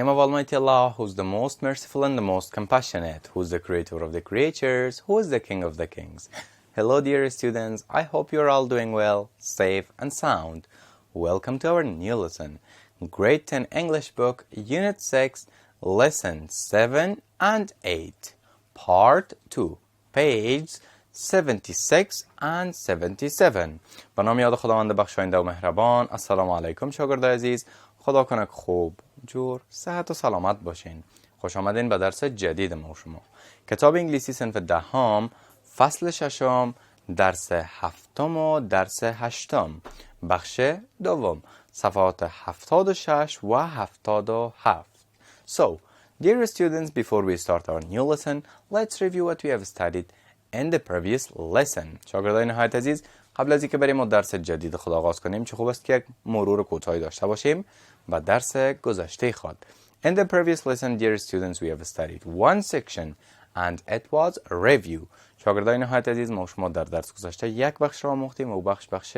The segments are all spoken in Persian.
name of Almighty Allah, who is the most merciful and the most compassionate, who is the creator of the creatures, who is the king of the kings. Hello dear students, I hope you're all doing well, safe and sound. Welcome to our new lesson. Grade 10 English book, Unit 6, Lesson 7 and 8. Part 2, Pages 76 and 77. به نام یاد خداوند بخشاینده و مهربان. السلام علیکم شاگردای عزیز. خدا کنه خوب، جور، صحت و سلامت باشین. خوش آمدین به درس جدید ما و شما. کتاب انگلیسی صنف دهم، فصل ششم، درس هفتم و درس هشتم، بخش دوم، صفحات 76 و 77. So, dear students, before we start our new lesson, let's review what we have studied in the previous lesson. شاگردای نهایت عزیز، قبل از اینکه بریم و درس جدید خود آغاز کنیم، چه خوب است که یک مرور کوتاهی داشته باشیم و درس گذشته خود. In the previous lesson, dear students, we have studied one section and it was review. شاگردای نهایت عزیز، ما شما در درس گذشته یک بخش را آموختیم و بخش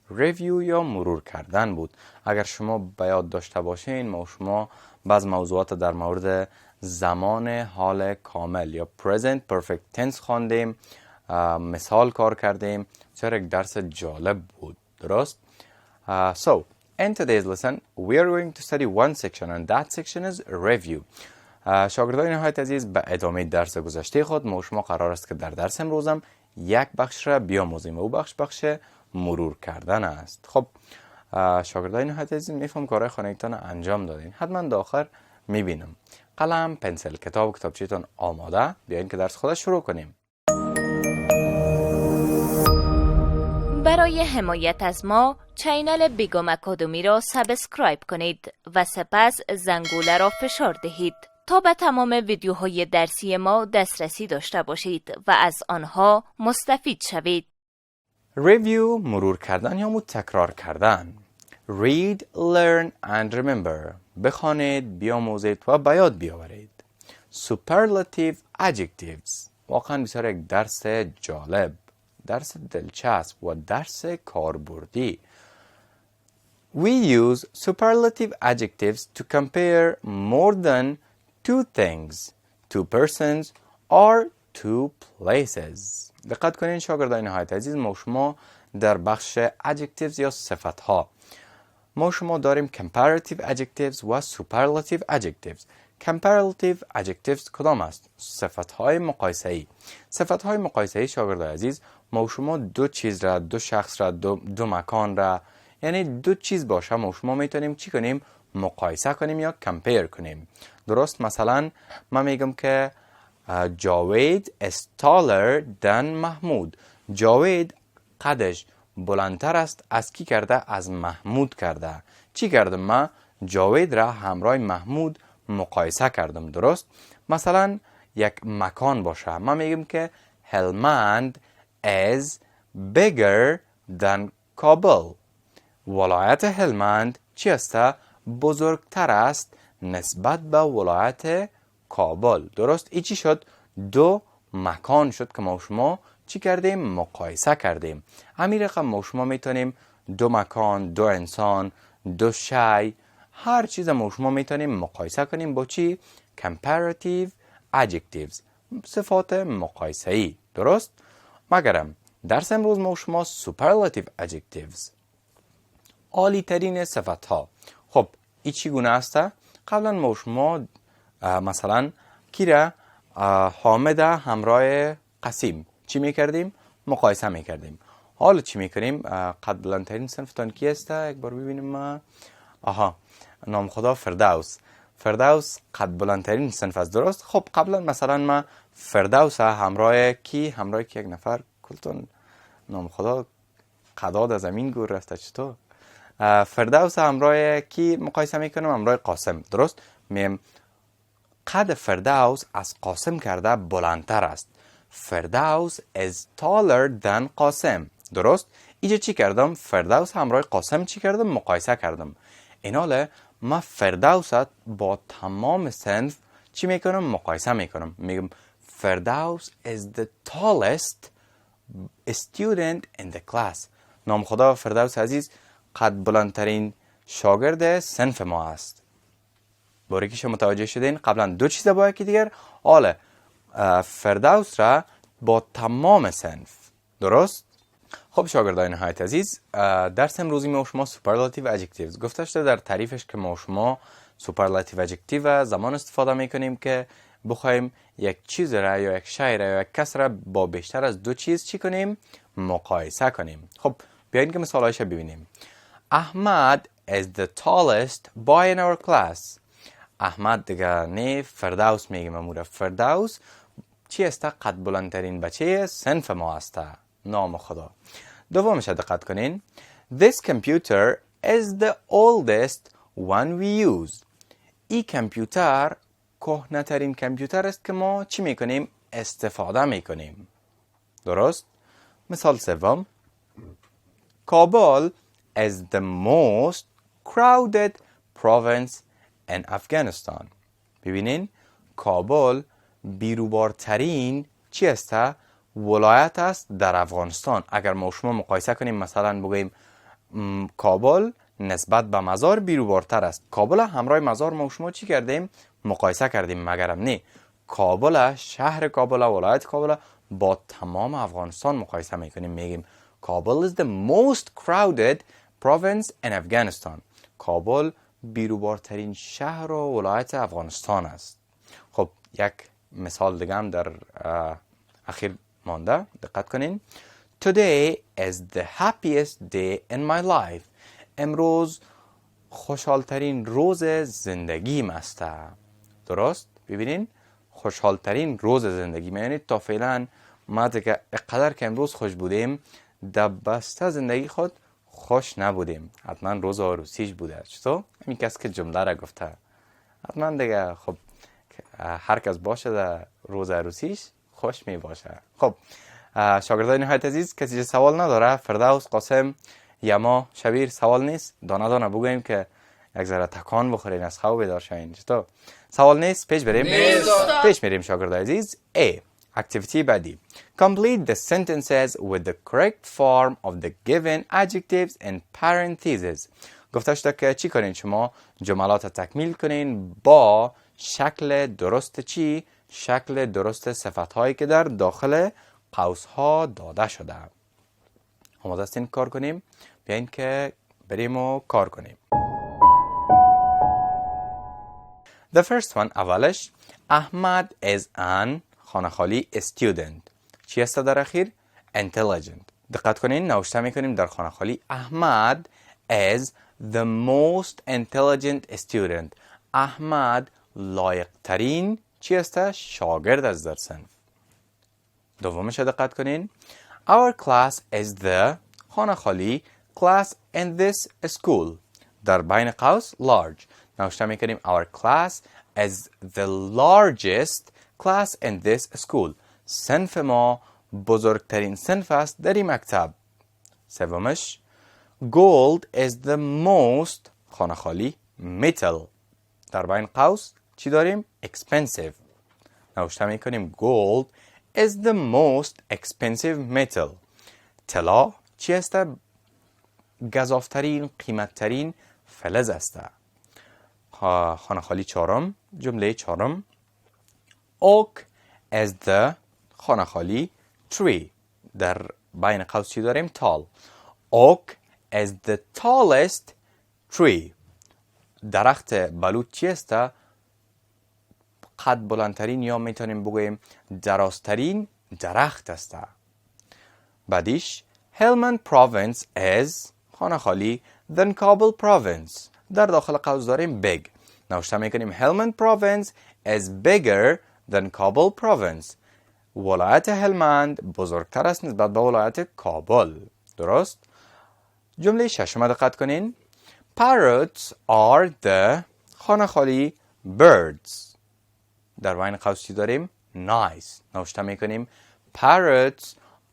ریویو یا مرور کردن بود. اگر شما به یاد داشته باشین، ما شما بعض موضوعات در مورد زمان حال کامل یا present perfect tense خواندیم، مثال کار کردیم. چرا یک درس جالب بود، درست؟ So, in today's lesson, we are going to study one section and that section is review. شاگردان نهایت عزیز، به ادامه درس گذشته خود ما شما قرار است که در درس امروزم یک بخش را بیاموزیم و بخش مرور کردن است. خب شاگردان نهایت عزیز، میفهم کارهای خانگیتان انجام دادین، حتما در آخر میبینم. قلم، پنسل، کتاب و کتابچه‌تان آماده؟ بیاین که درس خود شروع کنیم. برای حمایت از ما چینل بیگم اکادمی را سابسکرایب کنید و سپس زنگوله را فشار دهید تا به تمام ویدیوهای درسی ما دسترسی داشته باشید و از آنها مستفید شوید. ریویو، مرور کردن یا تکرار کردن. Read, learn and remember. بخوانید، بیاموزید و به یاد بیاورید. Superlative adjectives. واقعا بسیار یک درس جالب، درس دلچسب و درس کاربردی. We use superlative adjectives to compare more than two things, two persons or two places. دقت کنین شاگردای نهایت عزیز، ما شما در بخش adjectives یا صفتها ما شما داریم comparative adjectives و superlative adjectives. comparative adjectives کدام است؟ صفتهای مقایسه‌ای. صفتهای مقایسه‌ای شاگردای عزیز، ما شما دو چیز را، دو شخص را، دو مکان را، یعنی دو چیز باشه ما شما میتونیم چی کنیم؟ مقایسه کنیم یا کمپیر کنیم. درست؟ مثلا من میگم که جاوید is taller than محمود. جاوید قدش بلندتر است از کی کرده؟ از محمود کرده. چی کردم؟ من جاوید را همراه محمود مقایسه کردم. درست؟ مثلا یک مکان باشه، من میگم که هلمند is bigger than کابل. ولایت هلمند چی است؟ بزرگتر است نسبت به ولایت کابل. درست؟ ای چی شد؟ دو مکان شد که ما شما چی کردیم؟ مقایسه کردیم. همین رقم ما شما میتونیم دو مکان، دو انسان، دو شی، هر چیز ما شما میتونیم مقایسه کنیم با چی؟ comparative adjectives، صفات مقایسه‌ای. درست؟ مگرم درس امروز ما شما superlative adjectives، عالی ترین صفت ها. خب این چی گونه است؟ قبلا ما شما مثلا کی را؟ حامد همراه قسیم چی میکردیم؟ مقایسه میکردیم. حالا چی میکنیم؟ قد بلندترین صنفتان کی است؟ یک بار ببینیم ما. نام خدا فردوس. فردوس قد بلندترین صنف است. درست؟ خب قبلا مثلا ما فردوس همراه کی؟ همراه کی؟ یک نفر کلتون نام خدا قداد از زمین گور رفته. چطور؟ فردوس همراه کی مقایسه میکنم؟ همراه قاسم. درست؟ میم قد فردوس از قاسم کرده بلندتر است. فردوس is taller than قاسم. درست؟ اینجا چی کردم؟ فردوس همراه قاسم چی کردم؟ مقایسه کردم. این حاله ما فردوس با تمام صنف چی میکنم؟ مقایسه میکنم. میگم فردوس is the tallest student in the class. نام خدا فردوس عزیز قد بلندترین شاگرد صنف ما است. باره که شما متوجه شدین قبلا دو چیز با یکی دیگر. حالا فردوس را با تمام صنف. درست؟ خب شاگردان نهایت عزیز، درس امروزی ما شما سوپرلاتیو ادجکتیوز گفته شده در تعریفش که ما شما سوپرلاتیو ادجکتیو زمان استفاده میکنیم که بخوایم یک چیز را یا یک شی را یا یک کس را با بیشتر از دو چیز چی کنیم؟ مقایسه کنیم. خب بیاین که مثالایش ببینیم. احمد is the tallest boy in our class. احمد دیگه نه فردوس میگیم امورا. فردوس چی است؟ قد بلندترین بچه صنف ما است. نام خدا. دومش دقت کنین. This computer is the oldest one we use. این کامپیوتر کهنه‌ترین کامپیوتر است که ما چی میکنیم؟ استفاده میکنیم. درست؟ مثال سوم. کابل is the most crowded province in Afghanistan. ببینین کابل بیروبارترین چی است؟ ولایت است در افغانستان. اگر ما شما مقایسه کنیم مثلا بگوییم کابل نسبت به مزار بیروبارتر است. کابل همراه مزار ما شما چی کردیم؟ مقایسه کردیم. مگرم نه کابل، شهر کابل، ولایت کابل با تمام افغانستان مقایسه میکنیم. میگیم کابل is the most crowded province in Afghanistan. کابل بیروبارترین شهر و ولایت افغانستان است. خب یک مثال دیگه هم در اخیر مانده. دقت کنین. Today is the happiest day in my life. امروز خوشحالترین روز زندگیم است. درست؟ ببینین خوشحالترین روز زندگی یعنی تا فعلا ما دیگه اقدر که امروز خوش بودیم در بسته زندگی خود خوش نبودیم. حتما روز عروسیش بوده. چطور؟ همین کس که جمله را گفته حتما دیگه خب هر کس باشه در روز عروسیش خوش می باشه. خب شاگردان نهایت عزیز کسی سوال نداره؟ فردوس، قاسم، یما، شبیر سوال نیست؟ دانه دانه بگویم که یک ذره تکان بخورین از خواب بیدار شوین. چطور؟ سوال نیست؟ پیش بریم؟ پیش میریم شاگردان عزیز. A. اکتیویتی بعدی. Complete the sentences with the correct form of the given adjectives in parentheses. گفته شده که چی کنین؟ شما جملات تکمیل کنین با شکل درست چی؟ شکل درست صفت هایی که در داخل قوس ها داده شده. آماده هستین کار کنیم؟ بیاین که بریم و کار کنیم. The first one اولش احمد is an خانه خالی student. چی است در اخیر؟ intelligent. دقت کنین نوشته میکنیم در خانه خالی احمد is the most intelligent student. احمد لایق ترین چی است؟ شاگرد از در صنف. دومش دقت کنین. Our class is the خانه خالی class in this school. در بین قوس large. نوشته میکنیم our class is the largest class in this school. صنف ما بزرگترین صنف است در این مکتب. سومش gold is the most خانه خالی metal. در بین قوس چی داریم؟ expensive. نوشته میکنیم gold is the most expensive metal. طلا چی است؟ گزافترین قیمتترین فلز است. خانه خالی چهارم، جمله چهارم oak is the خانه خالی tree. در بین قوس چی داریم؟ tall. oak is the tallest tree. درخت بلوط چی است؟ قد بلندترین یا میتونیم بگوییم درازترین درخت است. بعدیش Helmand province is خانه خالی then Kabul province. در داخل قوس داریم big. نوشته میکنیم Helmand province is bigger than Kabul province. ولایت هلمند بزرگتر است نسبت به ولایت کابل. درست؟ جمله ششم دقت کنین. Parrots are the خانه خالی birds. در بین قوس چی داریم؟ nice. نوشته میکنیم Parrots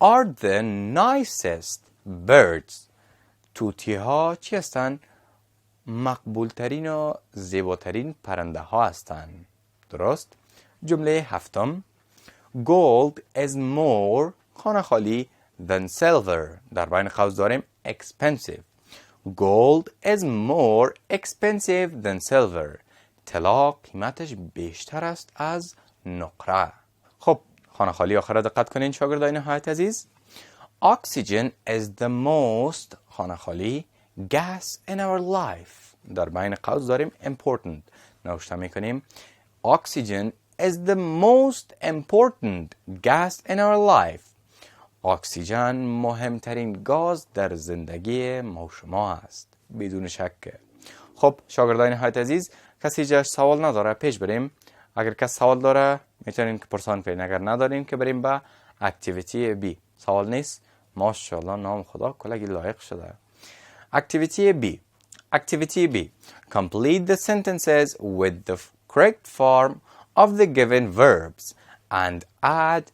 are the nicest birds. توتی ها چی هستن؟ مقبول ترین و زیباترین پرنده ها هستن. درست؟ جمله هفتم Gold is more خانه خالی than silver. در بین قوس داریم expensive. Gold is more expensive than silver. طلا قیمتش بیشتر است از نقره. خب خانه خالی آخر را دقت کنین شاگردای نهایت عزیز. Oxygen is the most خانه خالی gas in our life. در بین قوس داریم important نوشته میکنیم Oxygen is the most important gas in our life. اکسیژن مهمترین گاز در زندگی ما و شما است بدون شک. خب شاگردان نهایت عزیز کسی جاش سوال نداره پیش بریم. اگر کس سوال داره میتونین که پرسان کنین، اگر ندارین که بریم به اکتیویتی بی. سوال نیست؟ ماشاءالله نام خدا کلگی لایق شده. اکتیویتی بی. Activity B. Complete the sentences with the correct form of the given verbs and add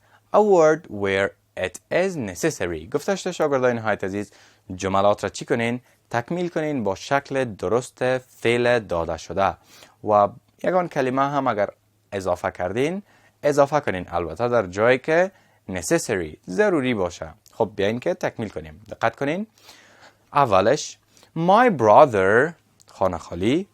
a word where it is necessary. گفتش شاگردان نهایت عزیز جملات را چی کنین؟ تکمیل کنین با شکل درست فعل داده شده و یگان کلمه هم اگر اضافه کردین اضافه کنین، البته در جایی که necessary ضروری باشه. خب بیاین که تکمیل کنیم. دقت کنین. اولش My brother خانه خالی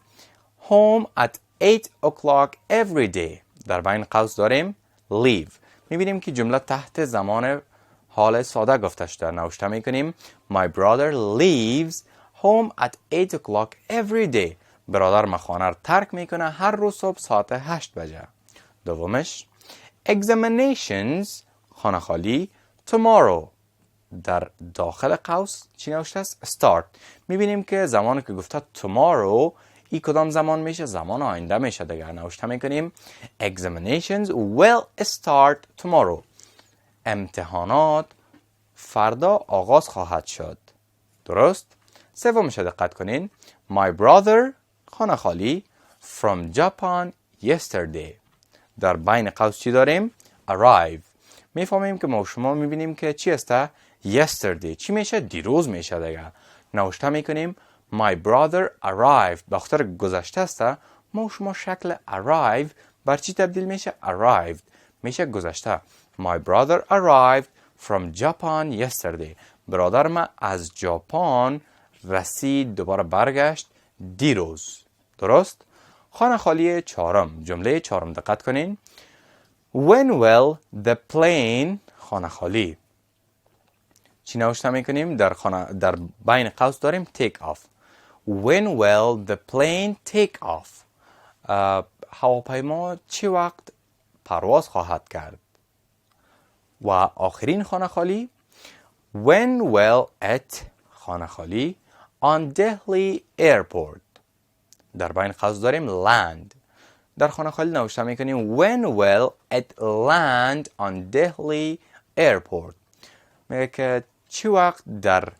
home at 8 o'clock every day. در بین قوس داریم leave. میبینیم که جمله تحت زمان حال ساده گفته شده. نوشته میکنیم My brother leaves home at 8 o'clock every day. برادر ما خانه را ترک میکنه هر روز صبح ساعت 8 بجه. دومش Examinations خانه خالی tomorrow. در داخل قوس چی نوشته است؟ start. میبینیم که زمانی که گفته tomorrow ای کدام زمان میشه؟ زمان آینده میشه دیگه. نوشته میکنیم examinations will start tomorrow. امتحانات فردا آغاز خواهد شد. درست؟ سومش دقت کنین. My brother خانه خالی from Japan yesterday. در بین قوس چی داریم؟ arrive. میفهمیم که ما و شما میبینیم که چی است؟ yesterday چی میشه؟ دیروز میشه دیگه. نوشته میکنیم My brother arrived. به خاطر گذشته است ما و شما شکل arrive بر چی تبدیل میشه؟ arrived میشه گذشته. My brother arrived from Japan yesterday. برادر ما از ژاپن رسید، دوباره برگشت دیروز. درست؟ خانه خالی چهارم. جمله چهارم دقت کنین. When will the plane خانه خالی چی نوشته میکنیم؟ در بین قوس داریم take off. When will the plane take off. هواپیما چی وقت پرواز خواهد کرد؟ و آخرین خانه خالی When will it خانه خالی on Delhi airport. در بین قوس داریم land. در خانه خالی نوشته میکنیم When will it land on Delhi airport. میگه که چی وقت در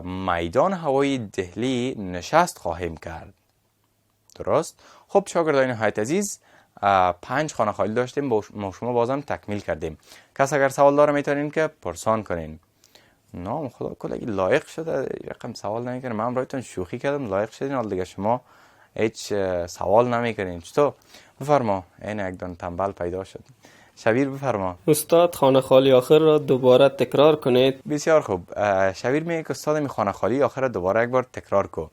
میدان هوایی دهلی نشست خواهیم کرد. درست؟ خب شاگردان نهایت عزیز 5 خانه خالی داشتیم با شما بازم تکمیل کردیم. کس اگر سوال داره میتونین که پرسان کنین. نام خدا کلگی لایق شده رقم سوال نمیکنه. من برایتون شوخی کردم لایق شدین، حال دیگه شما هیچ سوال نمیکنین. چطور؟ بفرما. این یک دان تنبل پیدا شد. شبیر بفرما. استاد خانه خالی آخر را دوباره تکرار کنید. بسیار خوب. شبیر میگه که استاد می خانه خالی آخر را دوباره یک بار تکرار کو.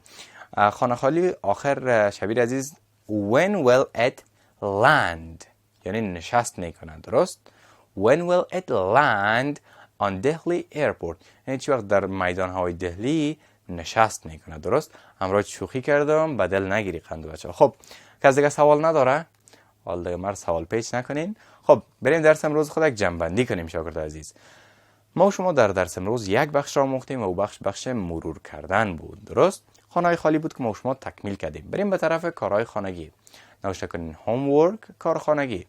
خانه خالی آخر شبیر عزیز When will it land یعنی نشست میکنه. درست؟ When will it land on Delhi airport یعنی چی وقت در میدان هوایی دهلی نشست میکنه. درست؟ همراه شوخی کردم بدل نگیری قند بچه. خب کسی دیگه سوال نداره؟ حال دیگه مر سوال پیچ نکنین. خب بریم درس امروز خود یک جنبندی کنیم شاگرد عزیز. ما و شما در درس امروز یک بخش را آموختیم و بخش مرور کردن بود. درست؟ خانه‌های خالی بود که ما و شما تکمیل کردیم. بریم به طرف کارهای خانگی. نوشته کنین homework کار خانگی.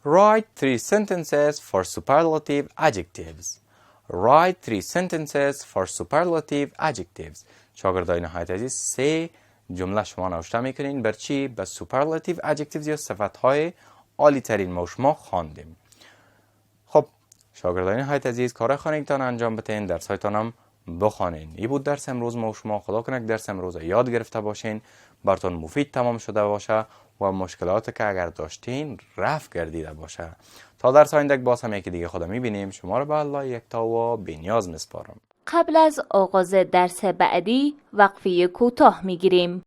Write 3 sentences for superlative adjectives. Write 3 sentences for superlative adjectives. شاگردای نهایت عزیز 3 جمله شما نوشته میکنین بر چی؟ به superlative adjectives یا صفتهای عالی ترین ما و شما خواندیم. خب شاگردای نهایت عزیز کار خانگیتان انجام بتین، درسایتان هم بخوانین. این بود درس امروز ما و شما. خدا کنه که درس امروز یاد گرفته باشین، براتون مفید تمام شده باشه و مشکلاتی که اگر داشتین رفع گردیده باشه. تا درس آینده باز هم یکی دیگه خدا میبینیم. شما رو به الله یکتا و بی‌نیاز میسپارم. قبل از آغاز درس بعدی وقفه کوتاه میگیریم.